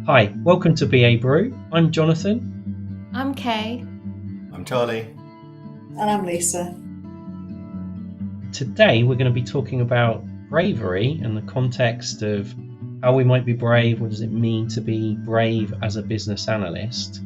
Hi, welcome to BA Brew. I'm Jonathan. I'm Kay. I'm Charlie. And I'm Lisa. Today we're going to be talking about bravery and the context of how we might be brave. What does it mean to be brave as a business analyst?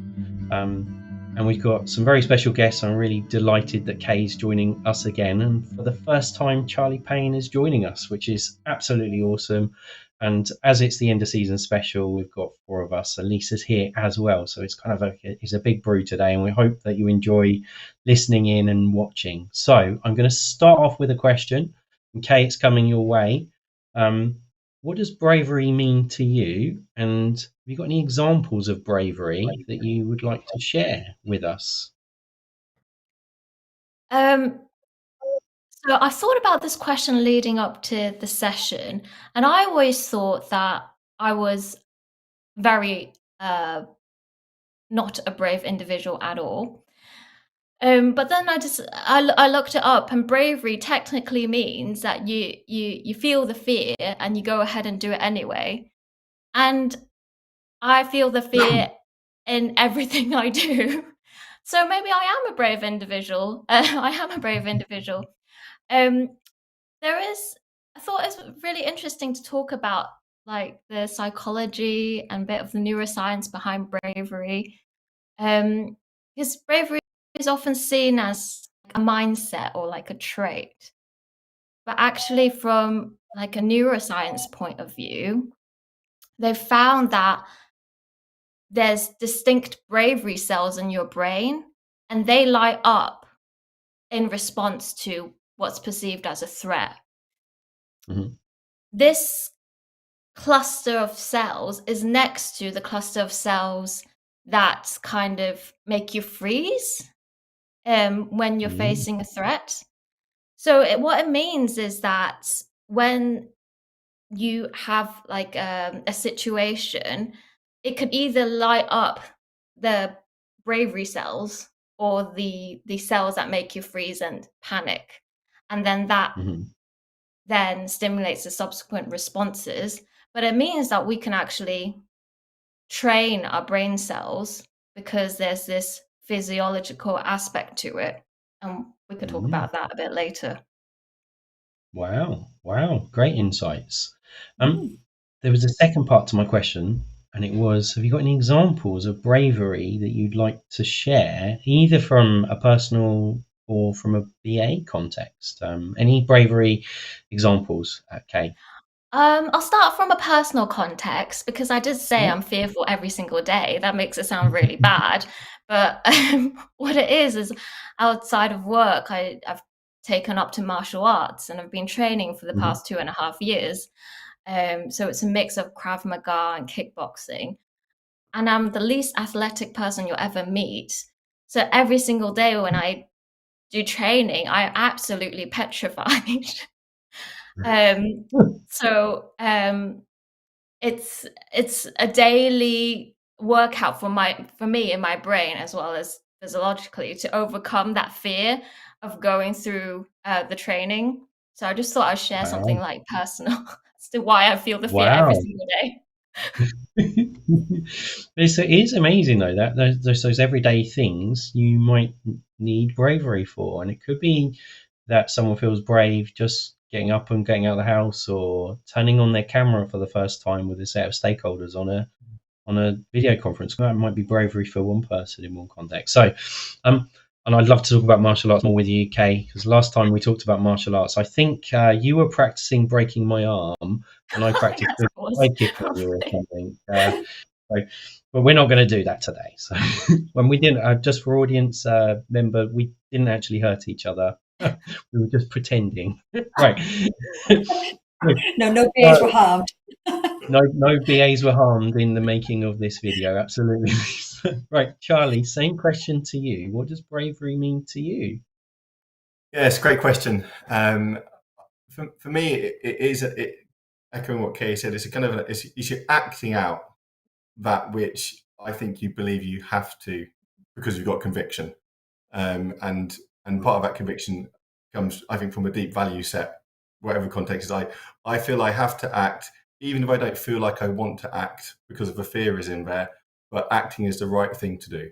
And we've got some very special guests. I'm really delighted that Kay's joining us again. And for the first time, Charlie Payne is joining us, which is absolutely awesome. And as it's the end of season special, we've got four of us. And Lisa's here as well. So it's kind of it's a big brew today. And we hope that you enjoy listening in and watching. So I'm going to start off with a question. And Kay, it's coming your way. What does bravery mean to you? And have you got any examples of bravery that you would like to share with us? So I thought about this question leading up to the session, and I always thought that I was very not a brave individual at all. But then I looked it up, and bravery technically means that you feel the fear and you go ahead and do it anyway. And I feel the fear in everything I do. So maybe I am a brave individual. I am a brave individual. Um, I thought it was really interesting to talk about like the psychology and bit of the neuroscience behind bravery. Because bravery is often seen as a mindset or like a trait, but actually from like a neuroscience point of view, they've found that there's distinct bravery cells in your brain, and they light up in response to what's perceived as a threat. Mm-hmm. This cluster of cells is next to the cluster of cells that kind of make you freeze when you're facing a threat. So what it means is that when you have like a situation, it could either light up the bravery cells or the cells that make you freeze and panic, and then that Mm-hmm. then stimulates the subsequent responses. But it means that we can actually train our brain cells because there's this physiological aspect to it, and we could talk Mm-hmm. about that a bit later. Wow, great insights. Mm. There was a second part to my question, and it was, have you got any examples of bravery that you'd like to share, either from a personal or from a BA context? Any bravery examples, Kay? I'll start from a personal context because I did say Yeah. I'm fearful every single day. That makes it sound really bad. But what it is outside of work, I've taken up to martial arts and I've been training for the Mhm. past 2.5 years. So it's a mix of Krav Maga and kickboxing. And I'm the least athletic person you'll ever meet. So every single day when I do training, I'm absolutely petrified. um, so it's a daily workout for me in my brain as well as physiologically to overcome that fear of going through the training. So I just thought I'd share something Wow. like personal as to why I feel the fear every Wow. single day. It is amazing though that those everyday things you might need bravery for, and it could be that someone feels brave just getting up and getting out of the house, or turning on their camera for the first time with a set of stakeholders on a video conference. That might be bravery for one person in one context. So, um, and I'd love to talk about martial arts more with you, Kay, because last time we talked about martial arts, I think you were practicing breaking my arm, and I practiced Yes, doing of course. side kick on you or something. So, but we're not going to do that today. So, when we didn't, just for audience member, we didn't actually hurt each other. We were just pretending, right? No bears were harmed. No BAs were harmed in the making of this video. Absolutely. Right, Charlie, same question to you. What does bravery mean to you? Yes, great question. For me, it is echoing what Kay said. It's a kind of it's you're acting out that which I think you believe you have to because you've got conviction, and part of that conviction comes, I think, from a deep value set, whatever context is. I feel I have to act even if I don't feel like I want to act because of the fear is in there, but acting is the right thing to do.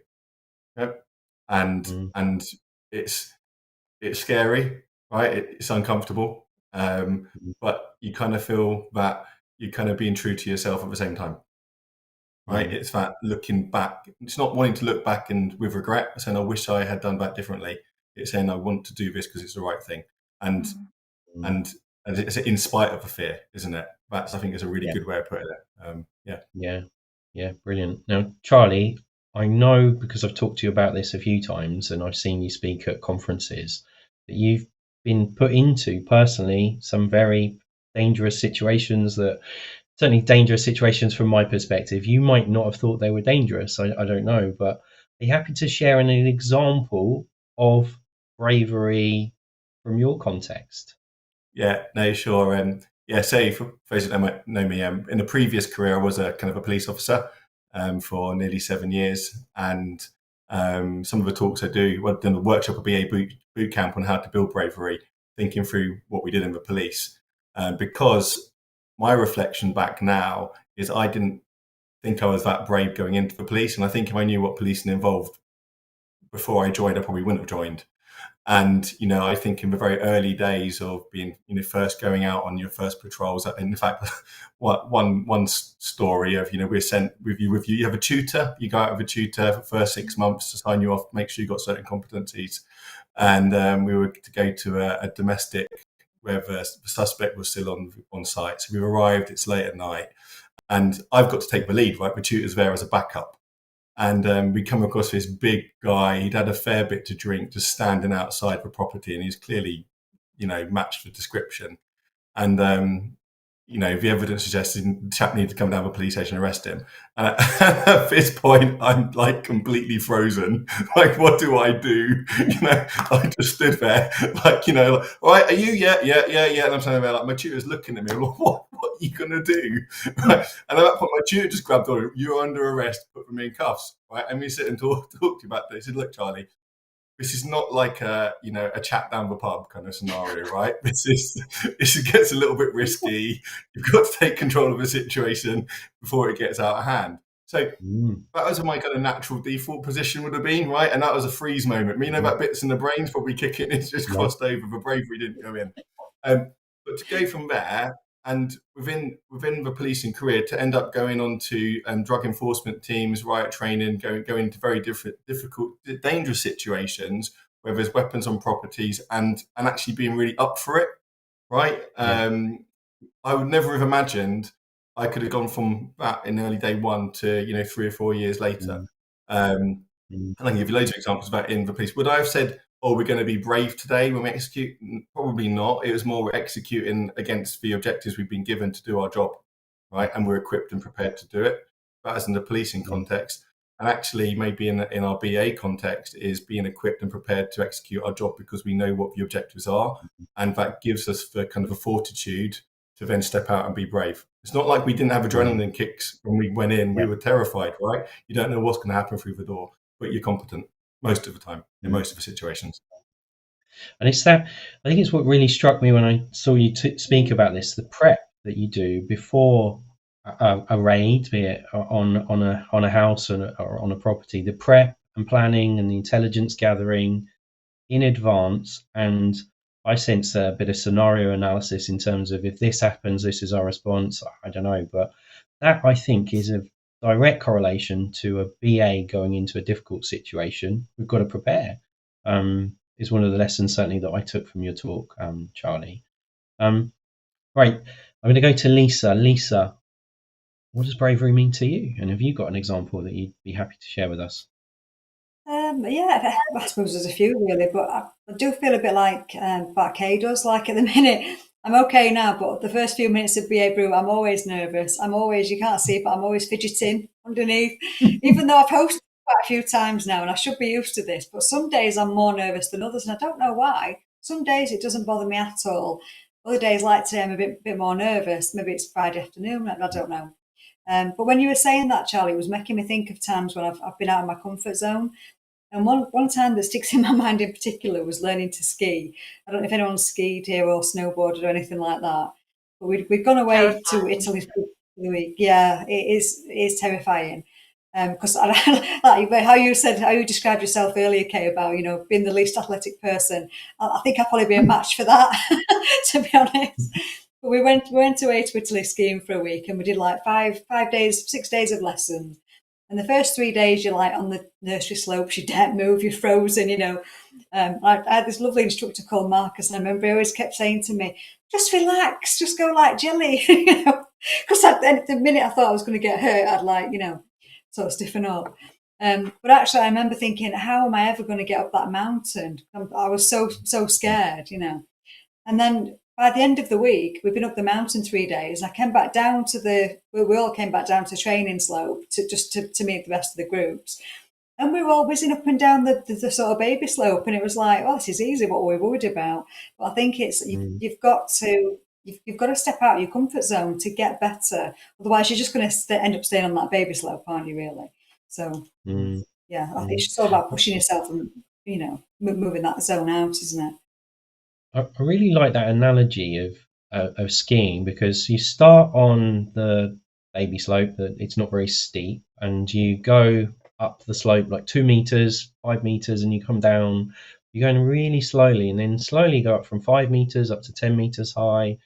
Yep. And it's scary, right? It's uncomfortable, but you kind of feel that you're kind of being true to yourself at the same time, right? It's that looking back. It's not wanting to look back and with regret, saying I wish I had done that differently. It's saying I want to do this because it's the right thing, and it's in spite of the fear, isn't it? That's, I think, is a really good way of putting it. Yeah, brilliant. Now, Charlie, I know because I've talked to you about this a few times and I've seen you speak at conferences that you've been put into personally some very dangerous situations, that certainly dangerous situations from my perspective. You might not have thought they were dangerous. I don't know, but are you happy to share an example of bravery from your context? Yeah, no, sure. So for those that might know me, in a previous career, I was a kind of a police officer for nearly 7 years, and some of the talks I do, well, done the workshop at BA boot camp on how to build bravery, thinking through what we did in the police, because my reflection back now is I didn't think I was that brave going into the police, and I think if I knew what policing involved before I joined, I probably wouldn't have joined. And, I think in the very early days of being, first going out on your first patrols, in fact, one story of, we're sent with you, you have a tutor, you go out with a tutor for the first 6 months to sign you off, make sure you got certain competencies. And we were to go to a domestic where the suspect was still on site. So we've arrived, it's late at night, and I've got to take the lead, right? The tutor's there as a backup. And we come across this big guy. He'd had a fair bit to drink, just standing outside the property, and he's clearly, matched the description. And the evidence suggested the chap needed to come down to the police station and arrest him. And at this point, I'm like completely frozen. Like, what do I do? I just stood there, like, all right, are you? Yeah. And I'm saying, like, my tutor's looking at me. Like, what are you gonna do? Right? And at that point, my tutor just grabbed on. You're under arrest. Put me in cuffs. Right? And we sit and talk to you about this. He said, look, Charlie, this is not like a chat down the pub kind of scenario, right? This gets a little bit risky. You've got to take control of the situation before it gets out of hand. So that was my kind of natural default position would have been, right? And that was a freeze moment. That bits in the brain's probably kicking. It's just crossed over. The bravery didn't go in. But to go from there, and within the policing career, to end up going on to drug enforcement teams, riot training, going into very difficult, dangerous situations where there's weapons on properties, and actually being really up for it, right? I would never have imagined I could have gone from that in early day one to 3 or 4 years later. And I can give you loads of examples of that in the police. Would I have said, we're going to be brave today when we execute? Probably not. It was more we're executing against the objectives we've been given to do our job, right? And we're equipped and prepared to do it. That is in the policing context. And actually, maybe in our BA context, is being equipped and prepared to execute our job because we know what the objectives are. And that gives us the kind of a fortitude to then step out and be brave. It's not like we didn't have adrenaline kicks when we went in. We were terrified, right? You don't know what's going to happen through the door, but you're competent most of the time in most of the situations. And it's that, I think it's what really struck me when I saw you speak about this, the prep that you do before a raid, be it on a house or on a property, the prep and planning and the intelligence gathering in advance. And I sense a bit of scenario analysis in terms of, if this happens, this is our response. I don't know, but that, I think, is a direct correlation to a BA going into a difficult situation. We've got to prepare. Is one of the lessons certainly that I took from your talk, Charlie. Right, I'm going to go to Lisa. Lisa, what does bravery mean to you? And have you got an example that you'd be happy to share with us? I suppose there's a few really, but I do feel a bit like Kay does. Like at the minute, I'm okay now, but the first few minutes of BA Brew, I'm always nervous. You can't see it, but I'm always fidgeting underneath. Even though I've hosted quite a few times now, and I should be used to this, but some days I'm more nervous than others, and I don't know why. Some days it doesn't bother me at all. Other days, like today, I'm a bit more nervous. Maybe it's Friday afternoon, I don't know. But when you were saying that, Charlie, it was making me think of times when I've been out of my comfort zone. And one time that sticks in my mind in particular was learning to ski. I don't know if anyone's skied here or snowboarded or anything like that. But we'd gone away to Terrifying. Italy for the week. Yeah, it's terrifying. Because like how you described yourself earlier, Kay, about being the least athletic person. I think I'd probably be a match for that, to be honest. But we went away to Italy skiing for a week, and we did like 6 days of lessons. And the first 3 days, you're like on the nursery slopes, you don't move, you're frozen, I had this lovely instructor called Marcus, and I remember he always kept saying to me, just relax, just go like jelly, because the minute I thought I was going to get hurt, I'd sort of stiffen up. But actually, I remember thinking, how am I ever going to get up that mountain? I was so scared, And then by the end of the week, we've been up the mountain 3 days. I came back down we all came back down to the training slope to meet the rest of the groups. And we were all whizzing up and down the sort of baby slope. And it was like, well, this is easy, what we're worried about. But I think you've got to step out of your comfort zone to get better. Otherwise, you're just going to end up staying on that baby slope, aren't you, really? So, yeah, I think it's just all about pushing yourself and, moving that zone out, isn't it? I really like that analogy of skiing, because you start on the baby slope that it's not very steep, and you go up the slope like 2 meters, 5 meters, and you come down. You're going really slowly, and then slowly go up from 5 meters up to 10 meters high.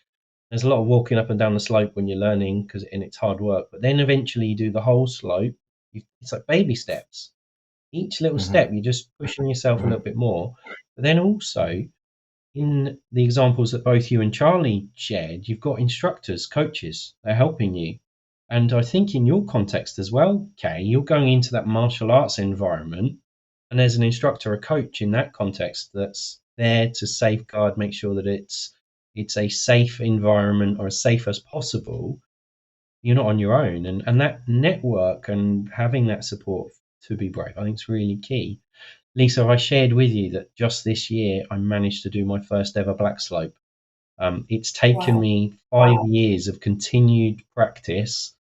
There's a lot of walking up and down the slope when you're learning, and it's hard work. But then eventually you do the whole slope. It's like baby steps. Each little step, you're just pushing yourself a little bit more. But then also, in the examples that both you and Charlie shared, you've got instructors, coaches, they're helping you. And I think in your context as well, Kay, you're going into that martial arts environment, and there's an instructor, a coach in that context that's there to safeguard, make sure that it's a safe environment, or as safe as possible. You're not on your own. And that network and having that support to be brave, I think it's really key. Lisa, I shared with you that just this year I managed to do my first ever black slope. It's taken me 5 years of continued practice.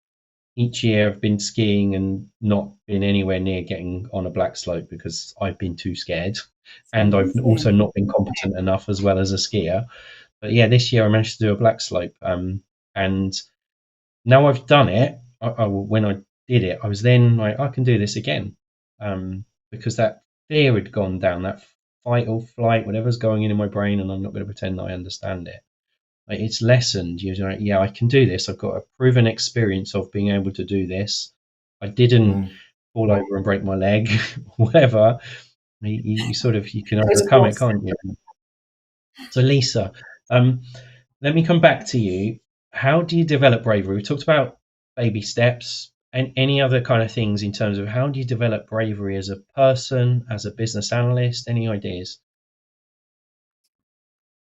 Each year I've been skiing and not been anywhere near getting on a black slope because I've been too scared, and I've also not been competent enough as well as a skier. But yeah, this year I managed to do a black slope, and now I've done it. When I did it, I was then like, I can do this again, because that fear had gone down, that fight or flight, whatever's going in my brain, and I'm not going to pretend that I understand it. Like, it's lessened. You're like, yeah, I can do this. I've got a proven experience of being able to do this. I didn't fall over and break my leg, whatever. You can overcome it, can't you? So, Lisa, let me come back to you. How do you develop bravery? We talked about baby steps, and any other kind of things in terms of how do you develop bravery as a person, as a business analyst? Any ideas?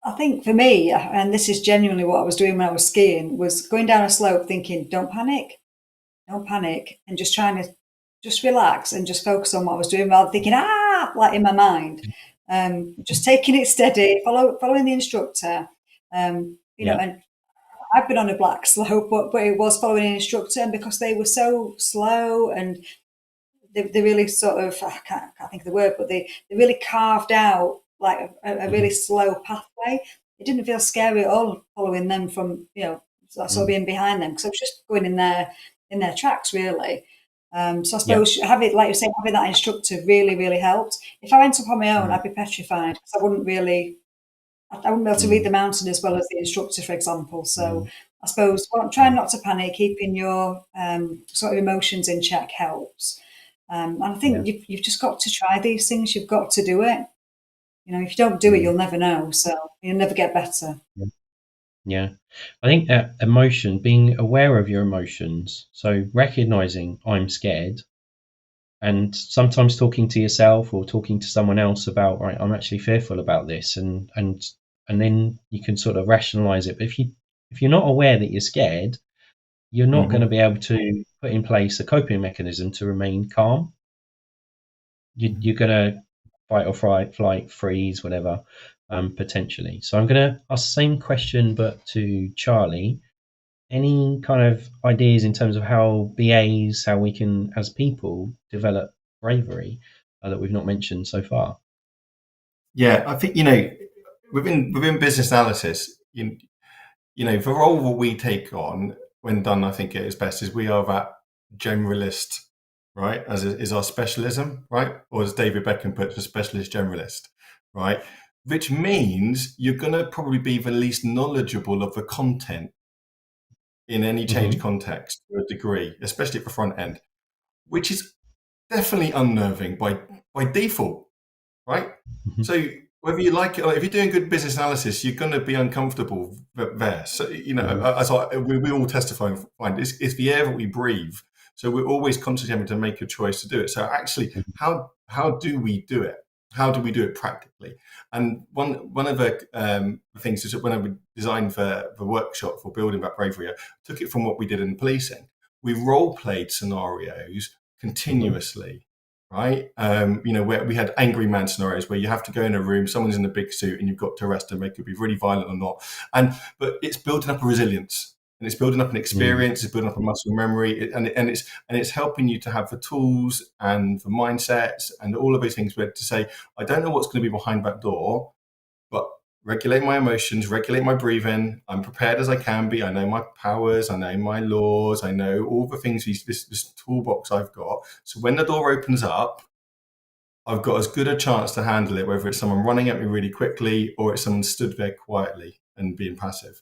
I think for me, and this is genuinely what I was doing when I was skiing, was going down a slope thinking, don't panic, and just trying to just relax and just focus on what I was doing rather than thinking, like in my mind. Just taking it steady, following the instructor. And I've been on a black slope, but it was following an instructor, and because they were so slow and they really sort of, I can't think of the word, but they really carved out like a really slow pathway. It didn't feel scary at all following them from, sort of being behind them, because I was just going in their tracks, really. So I suppose having, like you say, having that instructor really, really helped. If I went up on my own, I'd be petrified, because I wouldn't be able to read the mountain as well as the instructor, for example. So I suppose trying not to panic, keeping your sort of emotions in check helps. And I think you've just got to try these things. You've got to do it. If you don't do it, you'll never know. So you'll never get better. Yeah. I think that emotion, being aware of your emotions, so recognizing I'm scared, and sometimes talking to yourself or talking to someone else about, right, I'm actually fearful about this, and then you can sort of rationalize it. But if you're not aware that you're scared, you're not going to be able to put in place a coping mechanism to remain calm. You're going to fight or flight, freeze, whatever, potentially. So I'm going to ask the same question, but to Charlie. Any kind of ideas in terms of how BAs, how we can, as people, develop bravery that we've not mentioned so far? Yeah, I think, within business analysis, the role that we take on when done, I think at its best, is we are that generalist, right? As is our specialism, right? Or as David Beckham puts, a specialist generalist, right? Which means you're going to probably be the least knowledgeable of the content in any change context to a degree, especially at the front end, which is definitely unnerving by default, right? So whether you like it or if you're doing good business analysis, you're going to be uncomfortable there. So, as we all testify and find, it's the air that we breathe. So we're always constantly having to make a choice to do it. So actually, how do we do it? How do we do it practically? And one of the things is that when I designed the workshop for building that bravery, I took it from what we did in policing. We role played scenarios continuously. Right, where we had angry man scenarios where you have to go in a room, someone's in a big suit, and you've got to arrest them. They could be really violent or not, but it's building up a resilience, and it's building up an experience, it's building up a muscle memory, and it's helping you to have the tools and the mindsets and all of those things where to say, I don't know what's going to be behind that door, but regulate my emotions, regulate my breathing. I'm prepared as I can be. I know my powers. I know my laws. I know all the things, this toolbox I've got. So when the door opens up, I've got as good a chance to handle it, whether it's someone running at me really quickly or it's someone stood there quietly and being passive.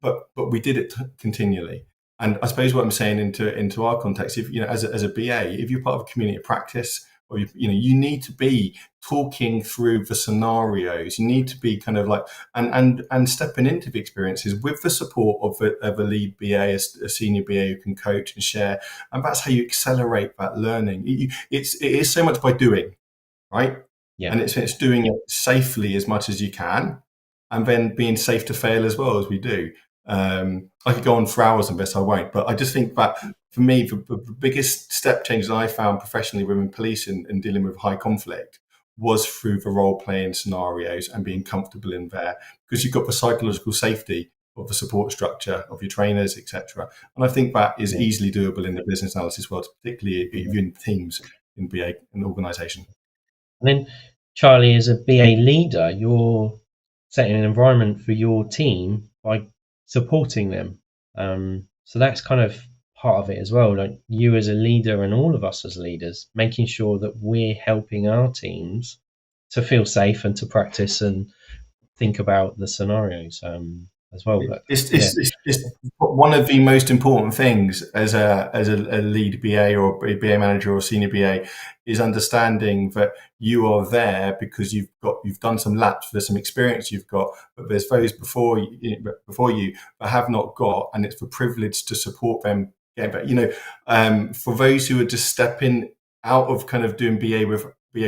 But we did it continually. And I suppose what I'm saying into our context, if as a BA, if you're part of a community of practice, or you need to be talking through the scenarios. You need to be kind of like and stepping into the experiences with the support of a lead BA, a senior BA who can coach and share, and that's how you accelerate that learning. It is so much by doing, right? And it's doing it safely as much as you can, and then being safe to fail as well as we do. I could go on for hours on this, I won't, but I just think that for me, the biggest step change that I found professionally within police and dealing with high conflict was through the role-playing scenarios and being comfortable in there, because you've got the psychological safety of the support structure of your trainers, etc. And I think that is easily doable in the business analysis world, particularly if you're in teams in BA and organisation. And then, Charlie, as a BA leader, you're setting an environment for your team by supporting them. So that's kind of part of it as well. Like you as a leader and all of us as leaders, making sure that we're helping our teams to feel safe and to practice and think about the scenarios as well. But it's one of the most important things as a lead BA or a BA manager or senior BA is understanding that you are there because you've done some laps, there's some experience you've got, but there's those before you that have not got, and it's the privilege to support them. But for those who are just stepping out of kind of doing BA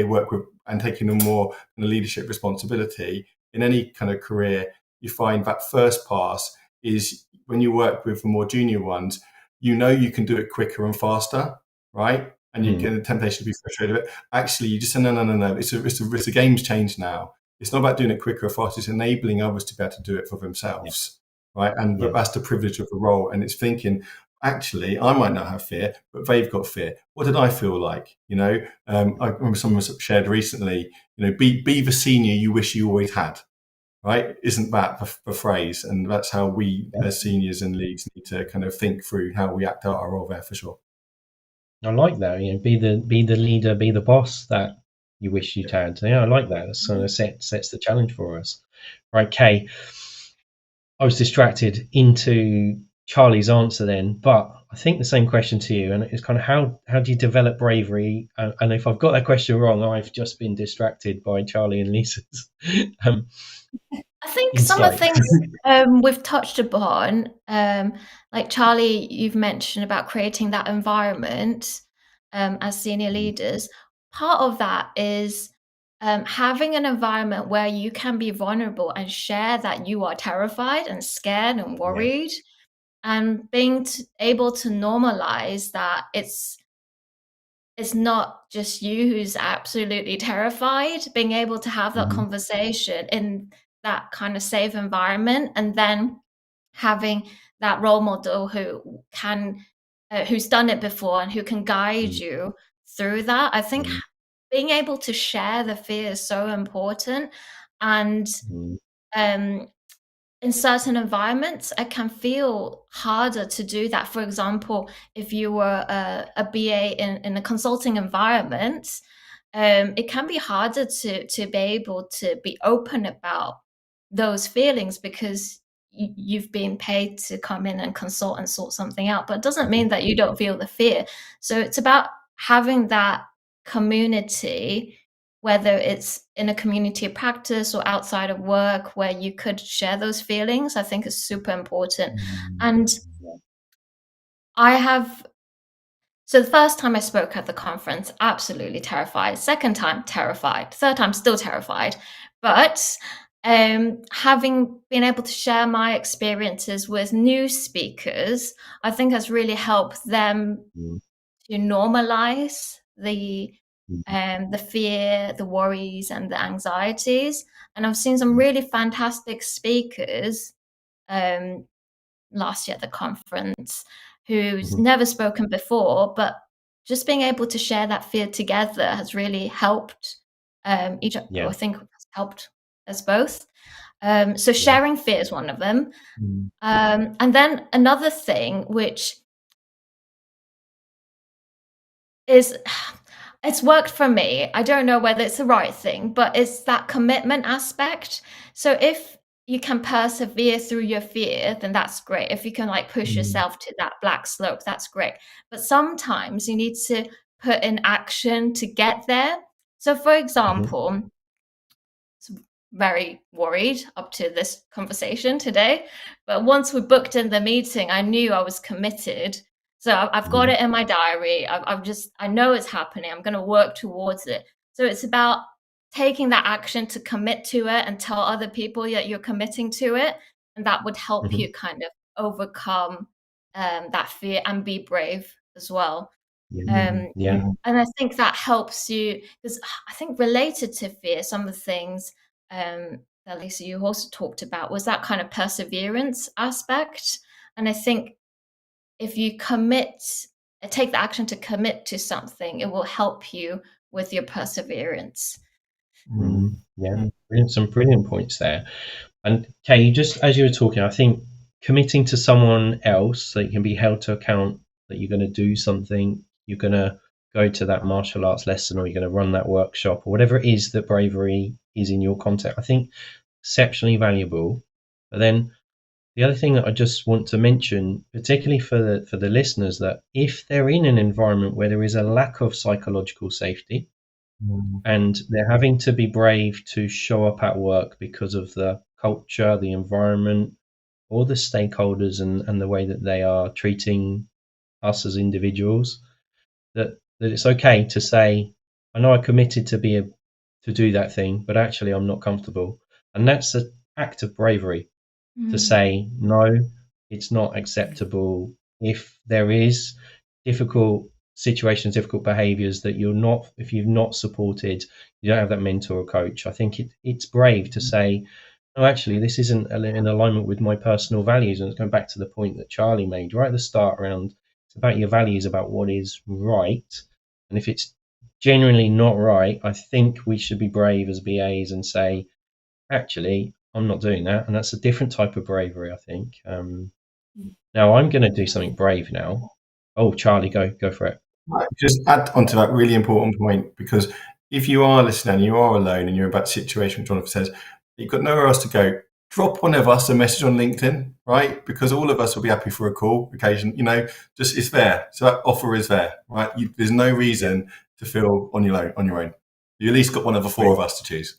work with and taking on more leadership responsibility in any kind of career, you find that first pass is when you work with the more junior ones, you can do it quicker and faster, right? And you get the temptation to be frustrated with it. Actually, you just say, no. It's a game's changed now. It's not about doing it quicker or faster. It's enabling others to be able to do it for themselves, right? And that's the privilege of the role. And it's thinking, actually, I might not have fear, but they've got fear. What did I feel like? I remember someone shared recently, be the senior you wish you always had. Right? Isn't that the phrase? And that's how we as seniors and leads need to kind of think through how we act out our role there for sure. I like that. Be the leader, be the boss that you wish you'd had. Yeah, I like that. That sort of sets the challenge for us. Right, Kay. I was distracted into Charlie's answer then, but I think the same question to you, and it's kind of how do you develop bravery? And if I've got that question wrong, I've just been distracted by Charlie and Lisa's. I think some of the things we've touched upon, like Charlie, you've mentioned about creating that environment as senior leaders. Part of that is having an environment where you can be vulnerable and share that you are terrified and scared and worried, and being able to normalize that it's not just you who's absolutely terrified, being able to have that conversation in that kind of safe environment, and then having that role model who can who's done it before and who can guide you through that. I think being able to share the fear is so important, and in certain environments, it can feel harder to do that. For example, if you were a BA in a consulting environment, it can be harder to be able to be open about those feelings because you've been paid to come in and consult and sort something out. But it doesn't mean that you don't feel the fear. So it's about having that community, whether it's in a community of practice or outside of work, where you could share those feelings. I think is super important. And I have, so the first time I spoke at the conference, absolutely terrified. Second time, terrified. Third time, still terrified. But having been able to share my experiences with new speakers, I think has really helped them to normalize the fear, the worries, and the anxieties. And I've seen some really fantastic speakers last year at the conference who's never spoken before, but just being able to share that fear together has really helped each. I think has helped us both. So sharing fear is one of them. And then another thing, which is, it's worked for me. I don't know whether it's the right thing, but it's that commitment aspect. So if you can persevere through your fear, then that's great. If you can like push yourself to that black slope, that's great. But sometimes you need to put in action to get there. So for example, very worried up to this conversation today, but once we booked in the meeting, I knew I was committed. So I've got it in my diary. I know it's happening. I'm going to work towards it. So it's about taking that action to commit to it and tell other people that you're committing to it. And that would help you kind of overcome that fear and be brave as well. And I think that helps you, because I think related to fear, some of the things that Lisa, you also talked about was that kind of perseverance aspect. And I think if you take the action to commit to something, it will help you with your perseverance. Some brilliant points there. And Kay, just as you were talking, I think committing to someone else so you can be held to account that you're going to do something, you're going to go to that martial arts lesson, or you're going to run that workshop, or whatever it is that bravery is in your context, I think exceptionally valuable. But then the other thing that I just want to mention, particularly for the listeners, that if they're in an environment where there is a lack of psychological safety, and they're having to be brave to show up at work because of the culture, the environment, or the stakeholders and the way that they are treating us as individuals, that it's okay to say, I know I committed to do that thing, but actually I'm not comfortable. And that's an act of bravery to say, no, it's not acceptable. If there is difficult situations, difficult behaviors that if you've not supported, you don't have that mentor or coach, I think it's brave to say, no, actually, this isn't in alignment with my personal values. And it's going back to the point that Charlie made right at the start around, it's about your values, about what is right. And if it's genuinely not right, I think we should be brave as BAs and say, actually, I'm not doing that. And that's a different type of bravery, I think. Now I'm going to do something brave now. Oh, Charlie, go for it. Just add onto that really important point, because if you are listening, you are alone and you're in that situation, which Jonathan says, you've got nowhere else to go, drop one of us a message on LinkedIn, right? Because all of us will be happy for a call occasion, just it's there. So that offer is there, right? There's no reason to feel on your own. You at least got one of the four of us to choose.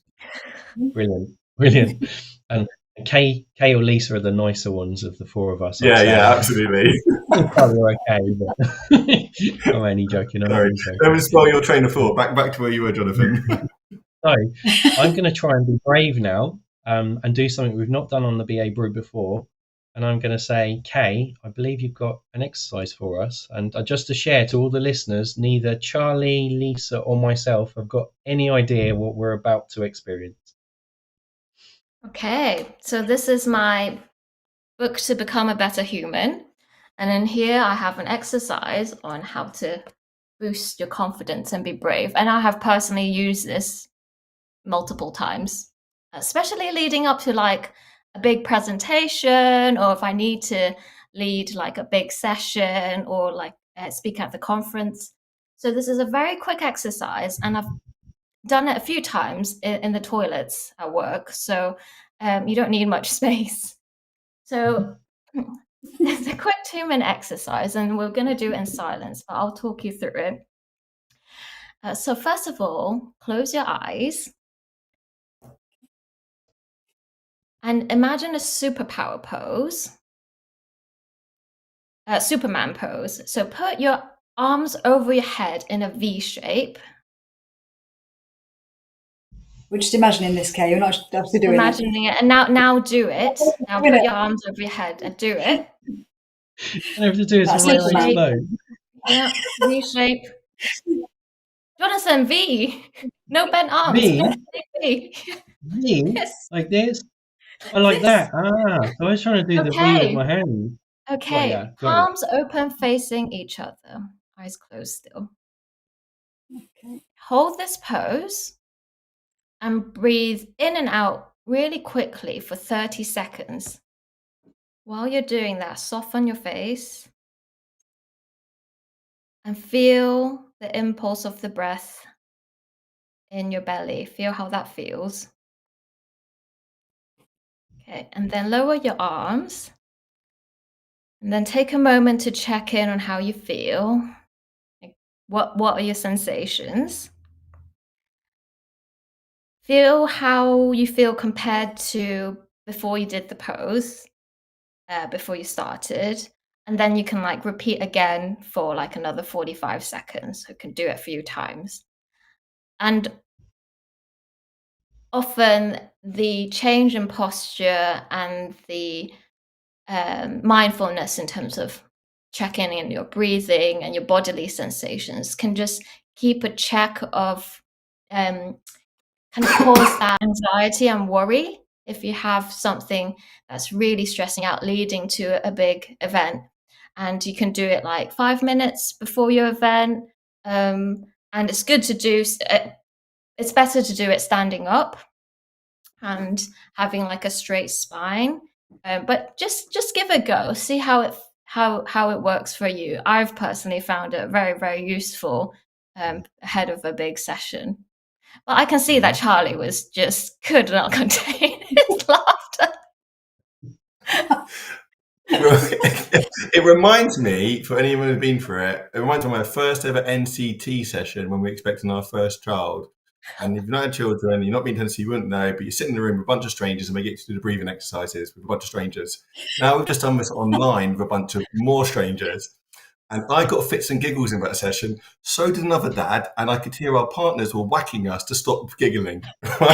Brilliant. And Kay or Lisa are the nicer ones of the four of us. Yeah, absolutely. Probably okay, but I'm only joking. Don't spoil your train of thought. Back to where you were, Jonathan. So I'm going to try and be brave now and do something we've not done on the BA Brew before. And I'm going to say, Kay, I believe you've got an exercise for us. And just to share to all the listeners, neither Charlie, Lisa, or myself have got any idea what we're about to experience. Okay, so this is my book to become a better human. And in here I have an exercise on how to boost your confidence and be brave. And I have personally used this multiple times, especially leading up to like a big presentation, or if I need to lead like a big session or like speak at the conference. So this is a very quick exercise, and I've done it a few times in the toilets at work. So you don't need much space. So it's a quick 2-minute exercise, and we're going to do it in silence, but I'll talk you through it. So first of all, close your eyes and imagine a superpower pose, Superman pose. So put your arms over your head in a V shape. We're just imagining this, Kay. You're not actually doing Imagining it. And now do it. Now put your arms over your head and do it. I have to do it That's really Superman. slow. Yeah, V shape. Jonathan, V. No bent arms. V? V. V? Yes. Like this? I like that. So I was trying to do the V with Okay. my hand. Okay. Yeah, got it. Palms open facing each other. Eyes closed still. Okay. Hold this pose and breathe in and out really quickly for 30 seconds. While you're doing that, soften your face and feel the impulse of the breath in your belly. Feel how that feels. Okay, and then lower your arms. And then take a moment to check in on how you feel. Like, what are your sensations? Feel how you feel compared to before you did the pose, before you started. And then you can like repeat again for like another 45 seconds. So you can do it a few times. And often the change in posture and the mindfulness in terms of checking in your breathing and your bodily sensations can just keep a check of kind of cause that anxiety and worry if you have something that's really stressing out leading to a big event. And you can do it like 5 minutes before your event. And it's good to do, it's better to do it standing up and having like a straight spine. But just give it a go. See how it works for you. I've personally found it very, very useful ahead of a big session. But I can see that Charlie could not contain his laughter. It reminds me, for anyone who's been through it, it reminds me of my first ever NCT session when we were expecting our first child. And if you've not had children, you're not being Tennessee, you wouldn't know, but you sit in the room with a bunch of strangers and we get to do the breathing exercises with a bunch of strangers. Now we've just done this online with a bunch of more strangers. And I got fits and giggles in that session. So did another dad. And I could hear our partners were whacking us to stop giggling. But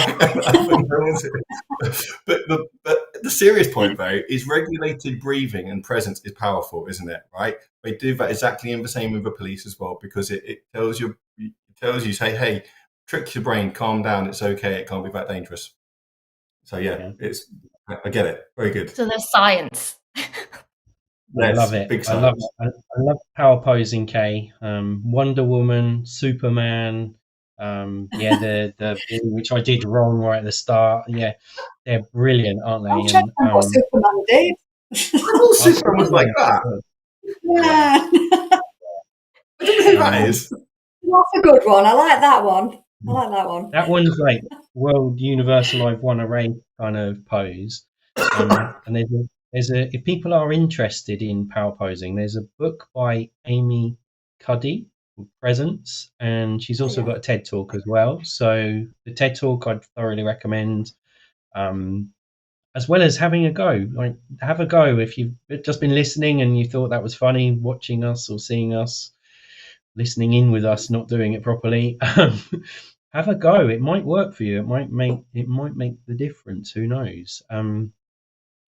the serious point, though, is regulated breathing and presence is powerful, isn't it? Right? They do that exactly in the same with the police as well, because it tells you, say, hey, trick your brain, calm down. It's okay. It can't be that dangerous. So, yeah. I get it. Very good. So there's science. I love it. I love power posing, Kay. Wonder Woman, Superman. The which I did wrong right at the start. Yeah, they're brilliant, aren't they? I'm checking what Superman did. I thought Superman was like that. Yeah. I don't know who that is. That's a good one. I like that one. That one's like World Universal I've won a race kind of pose. And there's a if people are interested in power posing, there's a book by Amy Cuddy called Presence, and she's also got a TED talk as well. So the TED talk I'd thoroughly recommend, as well as having a go. Like, have a go if you've just been listening and you thought that was funny, watching us or seeing us, listening in with us, not doing it properly. Have a go. It might work for you. It might make the difference. Who knows?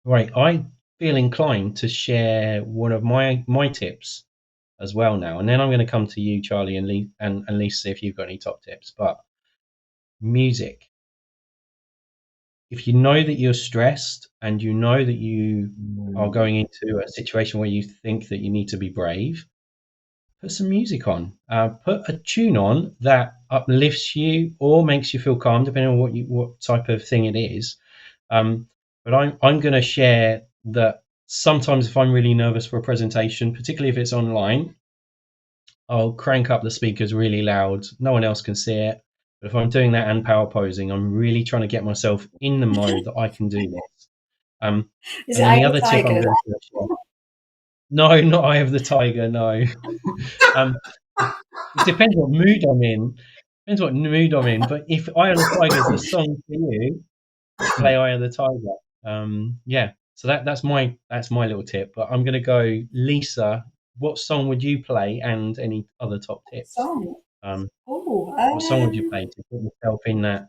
Right, I feel inclined to share one of my tips as well now, and then I'm going to come to you, Charlie, and Lisa, if you've got any top tips. But music. If you know that you're stressed and you know that you are going into a situation where you think that you need to be brave, put some music on. Put a tune on that uplifts you or makes you feel calm, depending on what type of thing it is. But I'm going to share that sometimes if I'm really nervous for a presentation, particularly if it's online, I'll crank up the speakers really loud. No one else can see it. But if I'm doing that and power posing, I'm really trying to get myself in the mode that I can do this. Is And it then Eye the of the other tip I'm Tiger? going to share. No, not Eye of the Tiger. No. It depends what mood I'm in. Depends what mood I'm in. But if Eye of the Tiger is the song for you, play Eye of the Tiger. Yeah. So that's my little tip. But I'm going to go, Lisa. What song would you play, and any other top tips? Song. What Oh, song would you play to put yourself in that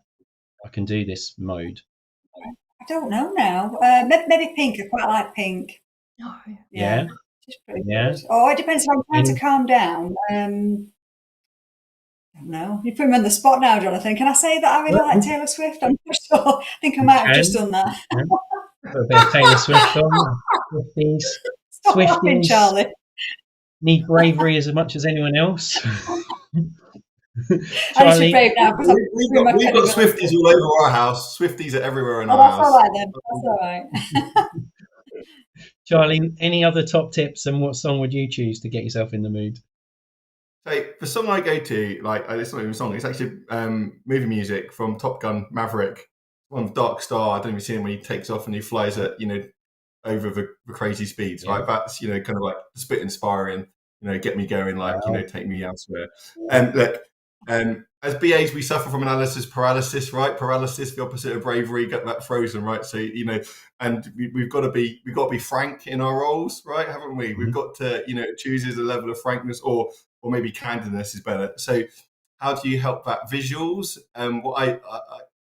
I can do this mode? I don't know now. Maybe Pink. I quite like Pink. Oh, Yeah. She's pretty Yeah. good. Oh, it depends if I'm trying to Any- calm down. I don't know. You put me on the spot now, Jonathan. Can I say that I really like Taylor Swift? I'm not sure. I think I might have just done that. Put a bit of Taylor Swift on. Swifties. Stop laughing, Swifties Charlie. need bravery as much as anyone else. I need to be brave now because I'm We've doing my got credibility. Swifties all over our house. Swifties are everywhere in Oh, our that's house. all right then. That's all right. Charlie, any other top tips, and what song would you choose to get yourself in the mood? So the song I go to, like it's not even a song, it's actually movie music from Top Gun Maverick. One of Dark Star. I don't even see him when he takes off and he flies at over the crazy speeds, Yeah. right? That's kind of like a bit inspiring. Get me going, like take me elsewhere. Look, as BAs, we suffer from analysis paralysis, right? Paralysis, the opposite of bravery, get that frozen, right? So and we've got to be frank in our roles, right? Haven't we? We've got to choose a level of frankness, or maybe candidness is better. So how do you help that? Visuals. What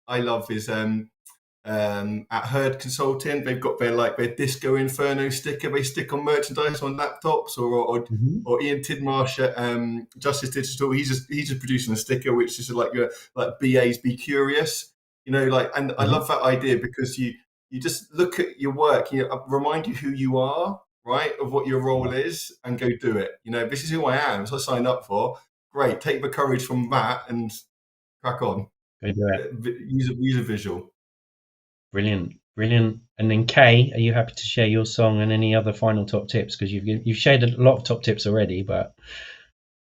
I love is at Herd Consulting, they've got their Disco Inferno sticker they stick on merchandise on laptops, or Ian Tidmarsh at Justice Digital. He's just producing a sticker which is like BAs Be Curious, and I love that idea because you just look at your work, remind you who you are, right, of what your role is, and go do it. This is who I am, so I signed up for. Great, take the courage from that and crack on. Go do it. Use a visual. Brilliant. And then Kay, are you happy to share your song and any other final top tips? Because you've shared a lot of top tips already, but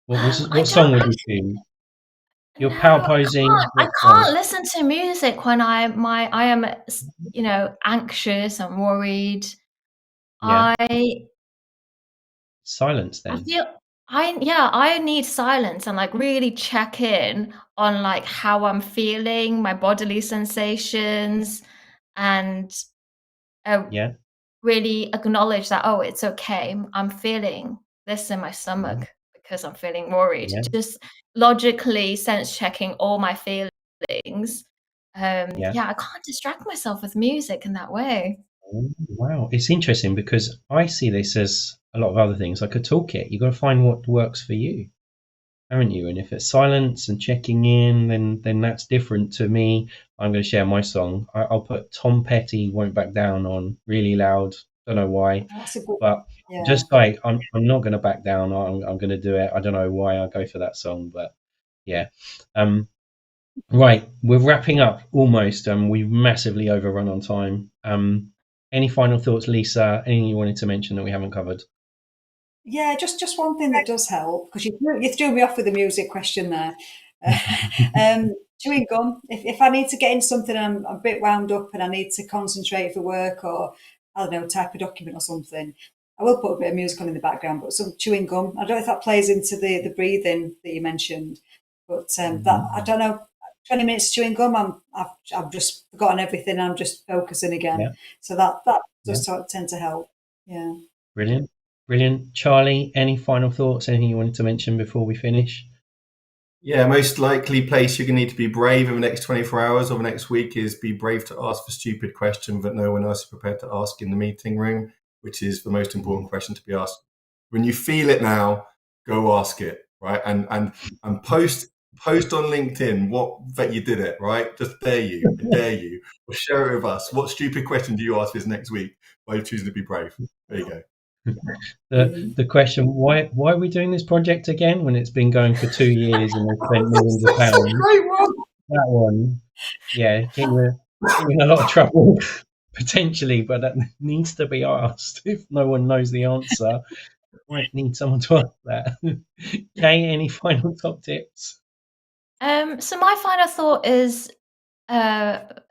what song would you choose? You're power posing. I can't listen to music when I am anxious and worried. Yeah. Silence then. I need silence and really check in on how I'm feeling, my bodily sensations, and really acknowledge that, oh, it's okay. I'm feeling this in my stomach because I'm feeling worried. Just logically sense checking all my feelings. I can't distract myself with music in that way. Wow, it's interesting because I see this as a lot of other things, like a toolkit. You've got to find what works for you, haven't you? And if it's silence and checking in, then that's different to me. I'm going to share my song. I'll put Tom Petty, Won't Back Down on really loud. Don't know why, but just like I'm not going to back down. I'm going to do it. I don't know why I go for that song, but yeah. Right, we're wrapping up almost. We've massively overrun on time. Any final thoughts, Lisa? Anything you wanted to mention that we haven't covered? Yeah, just one thing that does help, because you threw me off with the music question there. Chewing gum. If I need to get in something and I'm a bit wound up and I need to concentrate for work, or I don't know, type a document or something, I will put a bit of music on in the background, but some chewing gum. I don't know if that plays into the breathing that you mentioned, but that, I don't know, 20 minutes chewing gum, I've just forgotten everything. I'm just focusing again. Yeah. So that does tend to help. Yeah. Brilliant. Charlie, any final thoughts? Anything you wanted to mention before we finish? Yeah, most likely place you're going to need to be brave in the next 24 hours or the next week is be brave to ask the stupid question that no one else is prepared to ask in the meeting room, which is the most important question to be asked. When you feel it now, go ask it, right? And post on LinkedIn that you did it, right? Just dare you, or share it with us. What stupid question do you ask this next week by choosing to be brave? There you go. The question, why are we doing this project again when it's been going for 2 years and we've spent millions of pounds? Great one. That one, yeah, getting in a lot of trouble. potentially, but that needs to be asked. If no one knows the answer, might need someone to ask that. Kay, any final top tips? So my final thought is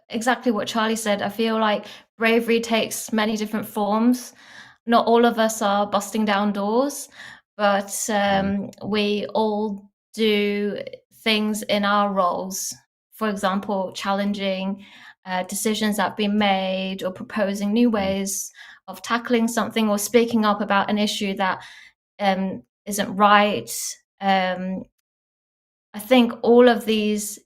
exactly what Charlie said. I feel like bravery takes many different forms. Not all of us are busting down doors, but we all do things in our roles. For example, challenging decisions that have been made, or proposing new ways of tackling something, or speaking up about an issue that isn't right. I think all of these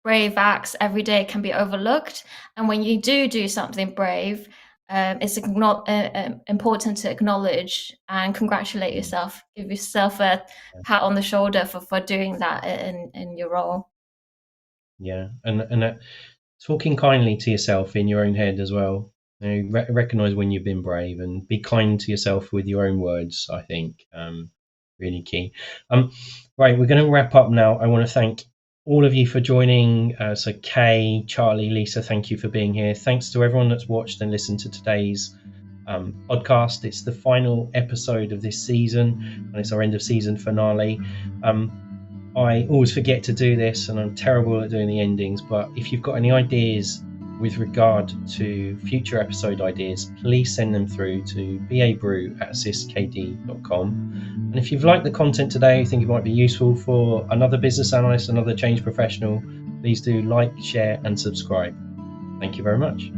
brave acts every day can be overlooked, and when you do something brave, it's important to acknowledge and congratulate yourself. Give yourself a pat on the shoulder for doing that in your role. Yeah, and talking kindly to yourself in your own head as well. You know, recognize when you've been brave and be kind to yourself with your own words. I think really key. Right, we're going to wrap up now. I want to thank all of you for joining. So Kay, Charlie, Lisa, thank you for being here. Thanks to everyone that's watched and listened to today's podcast. It's the final episode of this season, and it's our end of season finale. I always forget to do this, and I'm terrible at doing the endings, but if you've got any ideas with regard to future episode ideas, please send them through to babrew@assistkd.com. And if you've liked the content today, you think it might be useful for another business analyst, another change professional, please do like, share and subscribe. Thank you very much.